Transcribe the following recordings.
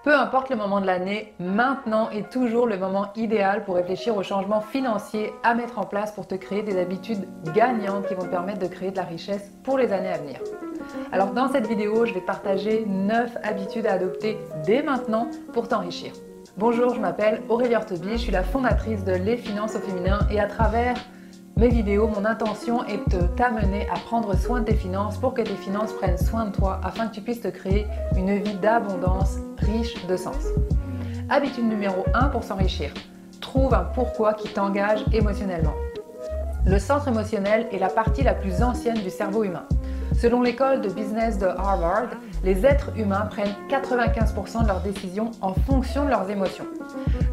Peu importe le moment de l'année, maintenant est toujours le moment idéal pour réfléchir aux changements financiers à mettre en place pour te créer des habitudes gagnantes qui vont te permettre de créer de la richesse pour les années à venir. Alors dans cette vidéo, je vais te partager 9 habitudes à adopter dès maintenant pour t'enrichir. Bonjour, je m'appelle Aurélie Orteby, je suis la fondatrice de Les Finances au Féminin et à travers mes vidéos, mon intention est de t'amener à prendre soin de tes finances pour que tes finances prennent soin de toi afin que tu puisses te créer une vie d'abondance riche de sens. Habitude numéro 1 pour s'enrichir. Trouve un pourquoi qui t'engage émotionnellement. Le centre émotionnel est la partie la plus ancienne du cerveau humain. Selon l'école de business de Harvard, les êtres humains prennent 95% de leurs décisions en fonction de leurs émotions.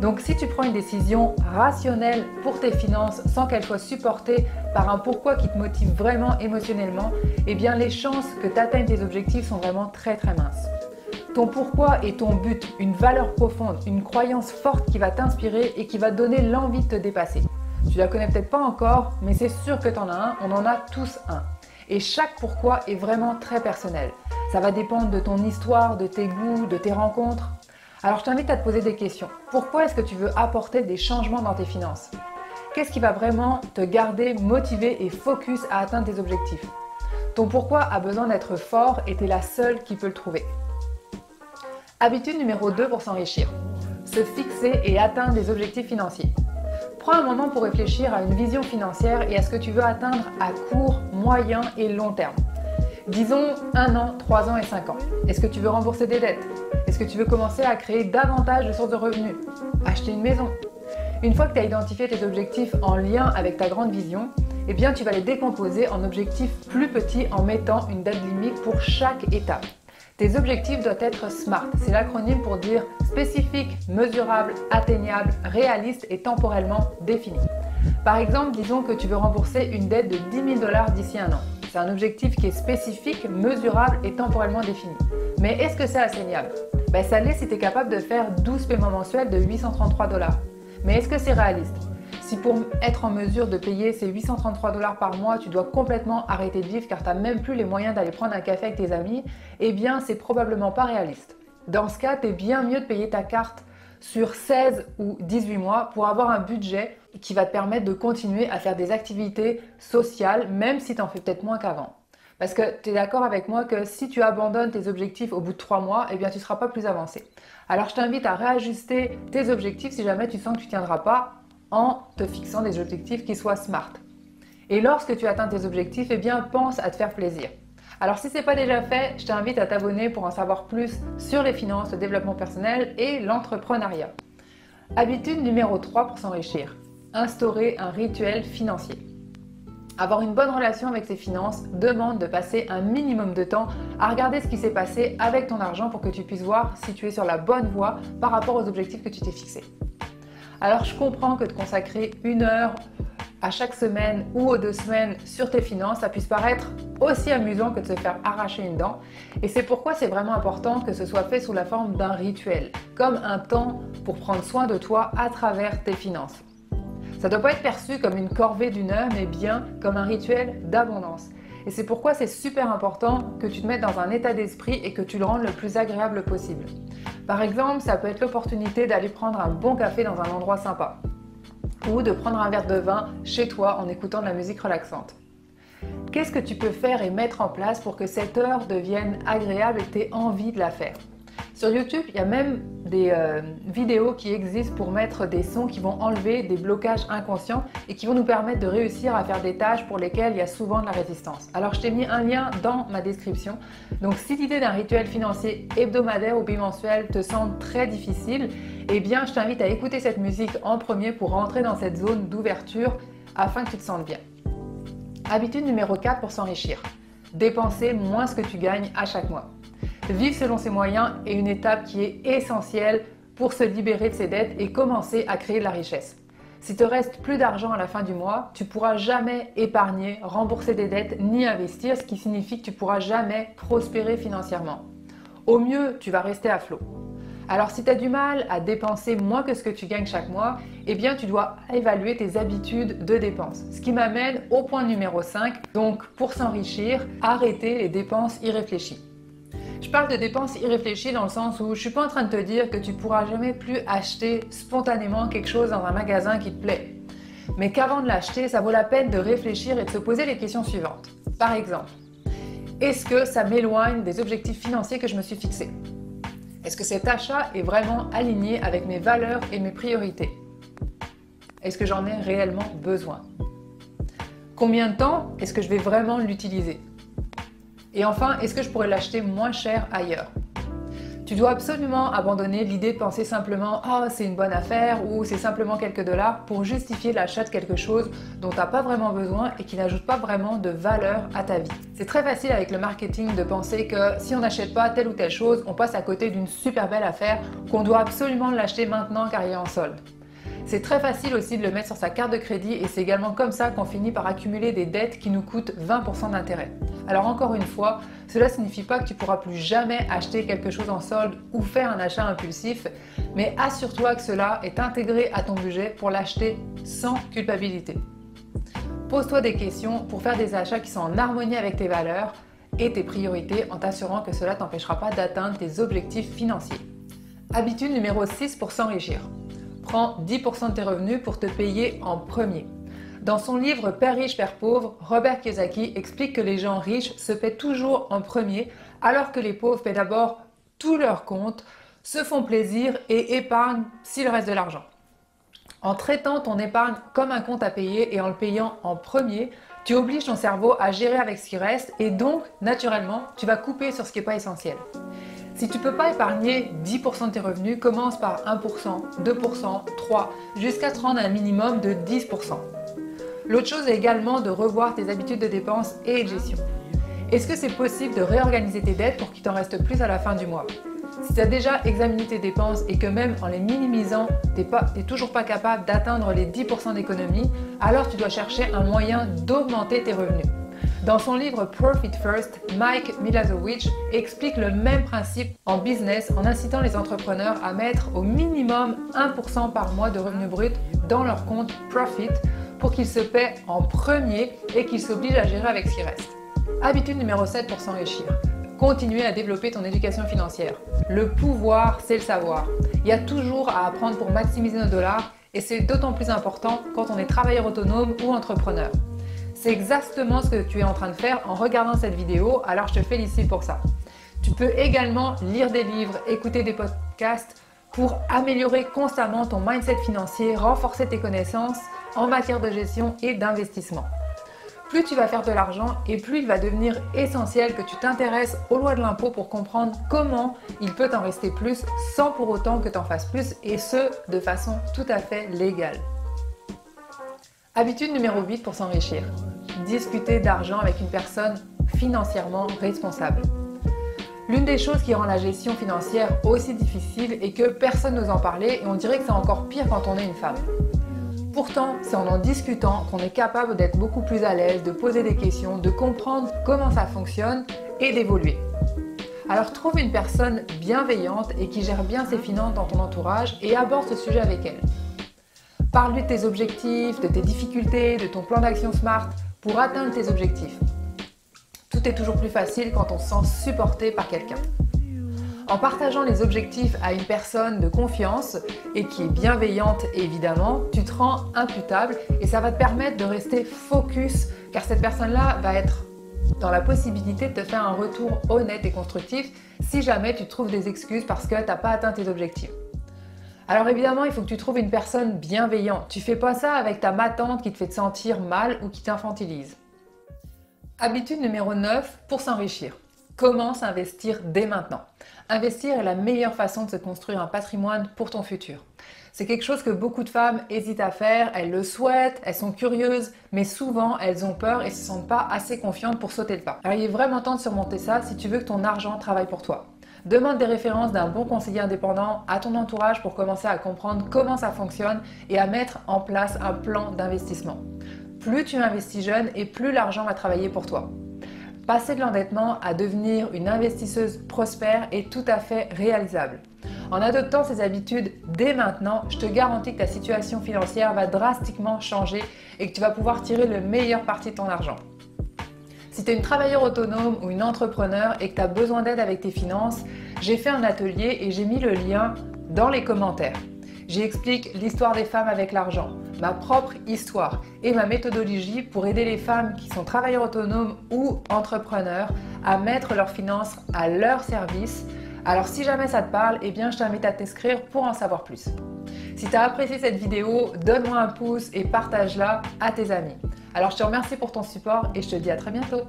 Donc si tu prends une décision rationnelle pour tes finances sans qu'elle soit supportée par un pourquoi qui te motive vraiment émotionnellement, eh bien les chances que tu atteignes tes objectifs sont vraiment très minces. Ton pourquoi et ton but, une valeur profonde, une croyance forte qui va t'inspirer et qui va te donner l'envie de te dépasser. Tu la connais peut-être pas encore, mais c'est sûr que tu en as un, on en a tous un. Et chaque pourquoi est vraiment très personnel. Ça va dépendre de ton histoire, de tes goûts, de tes rencontres. Alors je t'invite à te poser des questions. Pourquoi est-ce que tu veux apporter des changements dans tes finances? Qu'est-ce qui va vraiment te garder motivé et focus à atteindre tes objectifs? Ton pourquoi a besoin d'être fort et tu es la seule qui peut le trouver. Habitude numéro 2 pour s'enrichir. Se fixer et atteindre des objectifs financiers. Prends un moment pour réfléchir à une vision financière et à ce que tu veux atteindre à court, moyen et long terme. Disons 1 an, 3 ans et 5 ans. Est-ce que tu veux rembourser des dettes? Est-ce que tu veux commencer à créer davantage de sources de revenus? Acheter une maison? Une fois que tu as identifié tes objectifs en lien avec ta grande vision, eh bien tu vas les décomposer en objectifs plus petits en mettant une date limite pour chaque étape. Tes objectifs doivent être SMART, c'est l'acronyme pour dire spécifique, mesurable, atteignable, réaliste et temporellement défini. Par exemple, disons que tu veux rembourser une dette de 10 000 $ d'ici 1 an. C'est un objectif qui est spécifique, mesurable et temporellement défini. Mais est-ce que c'est atteignable? Ça l'est si tu es capable de faire 12 paiements mensuels de 833 $. Mais est-ce que c'est réaliste? Si pour être en mesure de payer ces 833 $ par mois, tu dois complètement arrêter de vivre car tu n'as même plus les moyens d'aller prendre un café avec tes amis, eh bien c'est probablement pas réaliste. Dans ce cas, tu es bien mieux de payer ta carte sur 16 ou 18 mois pour avoir un budget qui va te permettre de continuer à faire des activités sociales, même si tu en fais peut-être moins qu'avant. Parce que tu es d'accord avec moi que si tu abandonnes tes objectifs au bout de 3 mois, eh bien tu ne seras pas plus avancé. Alors je t'invite à réajuster tes objectifs si jamais tu sens que tu ne tiendras pas en te fixant des objectifs qui soient SMART. Et lorsque tu atteins tes objectifs, eh bien pense à te faire plaisir. Alors si ce n'est pas déjà fait, je t'invite à t'abonner pour en savoir plus sur les finances, le développement personnel et l'entrepreneuriat. Habitude numéro 3 pour s'enrichir. Instaurer un rituel financier. Avoir une bonne relation avec ses finances demande de passer un minimum de temps à regarder ce qui s'est passé avec ton argent pour que tu puisses voir si tu es sur la bonne voie par rapport aux objectifs que tu t'es fixés. Alors je comprends que de consacrer 1 heure à chaque semaine ou aux 2 semaines sur tes finances, ça puisse paraître aussi amusant que de se faire arracher une dent. Et c'est pourquoi c'est vraiment important que ce soit fait sous la forme d'un rituel, comme un temps pour prendre soin de toi à travers tes finances. Ça ne doit pas être perçu comme une corvée d'1 heure, mais bien comme un rituel d'abondance. Et c'est pourquoi c'est super important que tu te mettes dans un état d'esprit et que tu le rendes le plus agréable possible. Par exemple, ça peut être l'opportunité d'aller prendre un bon café dans un endroit sympa ou de prendre un verre de vin chez toi en écoutant de la musique relaxante. Qu'est-ce que tu peux faire et mettre en place pour que cette heure devienne agréable et que tu aies envie de la faire? Sur YouTube, il y a même des vidéos qui existent pour mettre des sons qui vont enlever des blocages inconscients et qui vont nous permettre de réussir à faire des tâches pour lesquelles il y a souvent de la résistance. Alors je t'ai mis un lien dans ma description. Donc si l'idée d'un rituel financier hebdomadaire ou bimensuel te semble très difficile, eh bien je t'invite à écouter cette musique en premier pour rentrer dans cette zone d'ouverture afin que tu te sentes bien. Habitude numéro 4 pour s'enrichir. Dépenser moins ce que tu gagnes à chaque mois. Vivre selon ses moyens est une étape qui est essentielle pour se libérer de ses dettes et commencer à créer de la richesse. Si te reste plus d'argent à la fin du mois, tu ne pourras jamais épargner, rembourser des dettes ni investir, ce qui signifie que tu ne pourras jamais prospérer financièrement. Au mieux, tu vas rester à flot. Alors si tu as du mal à dépenser moins que ce que tu gagnes chaque mois, eh bien tu dois évaluer tes habitudes de dépenses. Ce qui m'amène au point numéro 5, donc pour s'enrichir, arrêter les dépenses irréfléchies. Je parle de dépenses irréfléchies dans le sens où je suis pas en train de te dire que tu pourras jamais plus acheter spontanément quelque chose dans un magasin qui te plaît. Mais qu'avant de l'acheter, ça vaut la peine de réfléchir et de se poser les questions suivantes. Par exemple, est-ce que ça m'éloigne des objectifs financiers que je me suis fixés? Est-ce que cet achat est vraiment aligné avec mes valeurs et mes priorités? Est-ce que j'en ai réellement besoin? Combien de temps est-ce que je vais vraiment l'utiliser? Et enfin, est-ce que je pourrais l'acheter moins cher ailleurs? Tu dois absolument abandonner l'idée de penser simplement « Ah, c'est une bonne affaire » ou « c'est simplement quelques dollars » pour justifier l'achat de quelque chose dont tu n'as pas vraiment besoin et qui n'ajoute pas vraiment de valeur à ta vie. C'est très facile avec le marketing de penser que si on n'achète pas telle ou telle chose, on passe à côté d'une super belle affaire, qu'on doit absolument l'acheter maintenant car il est en solde. C'est très facile aussi de le mettre sur sa carte de crédit et c'est également comme ça qu'on finit par accumuler des dettes qui nous coûtent 20% d'intérêt. Alors encore une fois, cela ne signifie pas que tu pourras plus jamais acheter quelque chose en solde ou faire un achat impulsif, mais assure-toi que cela est intégré à ton budget pour l'acheter sans culpabilité. Pose-toi des questions pour faire des achats qui sont en harmonie avec tes valeurs et tes priorités en t'assurant que cela ne t'empêchera pas d'atteindre tes objectifs financiers. Habitude numéro 6 pour s'enrichir. Prends 10% de tes revenus pour te payer en premier. Dans son livre Père riche, Père pauvre, Robert Kiyosaki explique que les gens riches se paient toujours en premier, alors que les pauvres paient d'abord tous leurs comptes, se font plaisir et épargnent s'il reste de l'argent. En traitant ton épargne comme un compte à payer et en le payant en premier, tu obliges ton cerveau à gérer avec ce qui reste et donc, naturellement, tu vas couper sur ce qui n'est pas essentiel. Si tu ne peux pas épargner 10% de tes revenus, commence par 1%, 2%, 3%, jusqu'à te rendre à un minimum de 10%. L'autre chose est également de revoir tes habitudes de dépenses et de gestion. Est-ce que c'est possible de réorganiser tes dettes pour qu'il t'en reste plus à la fin du mois? Si tu as déjà examiné tes dépenses et que même en les minimisant, tu n'es toujours pas capable d'atteindre les 10% d'économie, alors tu dois chercher un moyen d'augmenter tes revenus. Dans son livre Profit First, Mike Milazowicz explique le même principe en business en incitant les entrepreneurs à mettre au minimum 1% par mois de revenus bruts dans leur compte Profit pour qu'ils se paient en premier et qu'ils s'obligent à gérer avec ce qui reste. Habitude numéro 7 pour s'enrichir. Continuer à développer ton éducation financière. Le pouvoir, c'est le savoir. Il y a toujours à apprendre pour maximiser nos dollars et c'est d'autant plus important quand on est travailleur autonome ou entrepreneur. C'est exactement ce que tu es en train de faire en regardant cette vidéo, alors je te félicite pour ça. Tu peux également lire des livres, écouter des podcasts pour améliorer constamment ton mindset financier, renforcer tes connaissances en matière de gestion et d'investissement. Plus tu vas faire de l'argent et plus il va devenir essentiel que tu t'intéresses aux lois de l'impôt pour comprendre comment il peut t'en rester plus sans pour autant que tu en fasses plus et ce, de façon tout à fait légale. Habitude numéro 8 pour s'enrichir. Discuter d'argent avec une personne financièrement responsable. L'une des choses qui rend la gestion financière aussi difficile est que personne n'ose en parler et on dirait que c'est encore pire quand on est une femme. Pourtant, c'est en discutant qu'on est capable d'être beaucoup plus à l'aise, de poser des questions, de comprendre comment ça fonctionne et d'évoluer. Alors trouve une personne bienveillante et qui gère bien ses finances dans ton entourage et aborde ce sujet avec elle. Parle-lui de tes objectifs, de tes difficultés, de ton plan d'action SMART pour atteindre tes objectifs. Tout est toujours plus facile quand on se sent supporté par quelqu'un. En partageant les objectifs à une personne de confiance et qui est bienveillante évidemment, tu te rends imputable et ça va te permettre de rester focus car cette personne-là va être dans la possibilité de te faire un retour honnête et constructif si jamais tu trouves des excuses parce que tu n'as pas atteint tes objectifs. Alors évidemment, il faut que tu trouves une personne bienveillante. Tu fais pas ça avec ta ma-tante qui te fait te sentir mal ou qui t'infantilise. Habitude numéro 9 pour s'enrichir. Commence à investir dès maintenant. Investir est la meilleure façon de se construire un patrimoine pour ton futur. C'est quelque chose que beaucoup de femmes hésitent à faire, elles le souhaitent, elles sont curieuses, mais souvent elles ont peur et ne se sentent pas assez confiantes pour sauter le pas. Alors il est vraiment temps de surmonter ça si tu veux que ton argent travaille pour toi. Demande des références d'un bon conseiller indépendant à ton entourage pour commencer à comprendre comment ça fonctionne et à mettre en place un plan d'investissement. Plus tu investis jeune et plus l'argent va travailler pour toi. Passer de l'endettement à devenir une investisseuse prospère est tout à fait réalisable. En adoptant ces habitudes dès maintenant, je te garantis que ta situation financière va drastiquement changer et que tu vas pouvoir tirer le meilleur parti de ton argent. Si tu es une travailleuse autonome ou une entrepreneur et que tu as besoin d'aide avec tes finances, j'ai fait un atelier et j'ai mis le lien dans les commentaires. J'y explique l'histoire des femmes avec l'argent, ma propre histoire et ma méthodologie pour aider les femmes qui sont travailleurs autonomes ou entrepreneurs à mettre leurs finances à leur service. Alors si jamais ça te parle, eh bien je t'invite à t'inscrire pour en savoir plus. Si tu as apprécié cette vidéo, donne-moi un pouce et partage-la à tes amis. Alors je te remercie pour ton support et je te dis à très bientôt.